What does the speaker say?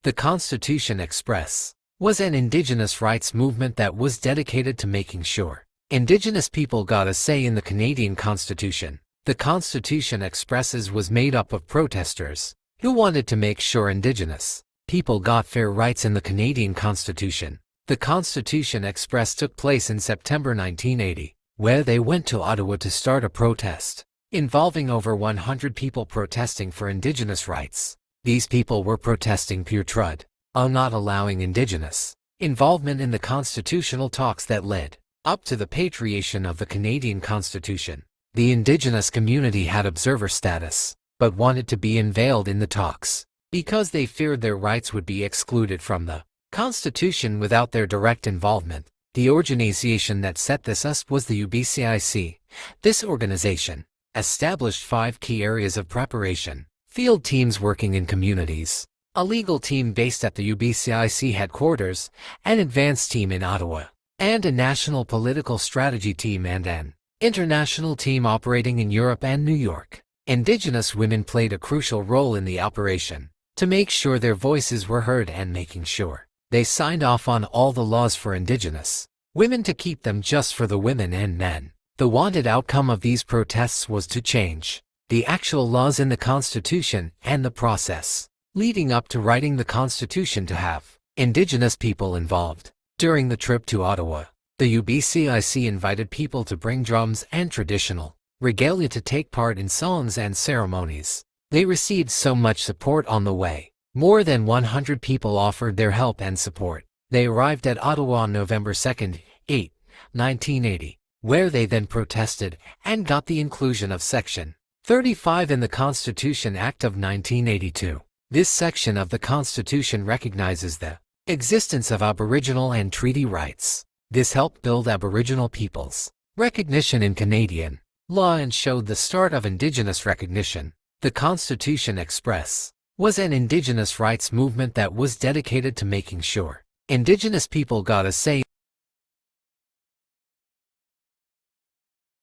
The Constitution Express was an Indigenous rights movement that was dedicated to making sure Indigenous people got a say in the Canadian Constitution. The Constitution Expresses was made up of protesters who wanted to make sure Indigenous people got fair rights in the Canadian Constitution. The Constitution Express took place in September 1980, where they went to Ottawa to start a protest, involving over 100 people protesting for Indigenous rights. These people were protesting pure trud on not allowing Indigenous involvement in the constitutional talks that led up to the patriation of the Canadian Constitution. The Indigenous community had observer status, but wanted to be involved in the talks because they feared their rights would be excluded from the Constitution without their direct involvement. The organization that set this up was the UIBCIC. This organization established 5 key areas of preparation: field teams working in communities, a legal team based at the UIBCIC headquarters, an advanced team in Ottawa, and a national political strategy team and an international team operating in Europe and New York. Indigenous women played a crucial role in the operation to make sure their voices were heard and making sure they signed off on all the laws for Indigenous women to keep them just for the women and men. The wanted outcome of these protests was to change the actual laws in the Constitution and the process leading up to writing the Constitution to have Indigenous people involved. During the trip to Ottawa, the UIBCIC invited people to bring drums and traditional regalia to take part in songs and ceremonies. They received so much support on the way. More than 100 people offered their help and support. They arrived at Ottawa on November 2, 1980, where they then protested and got the inclusion of Section 35 in the Constitution Act of 1982. This section of the Constitution recognizes the existence of Aboriginal and treaty rights. This helped build Aboriginal peoples' recognition in Canadian law and showed the start of Indigenous recognition. The Constitution Express was an Indigenous rights movement that was dedicated to making sure Indigenous people got a say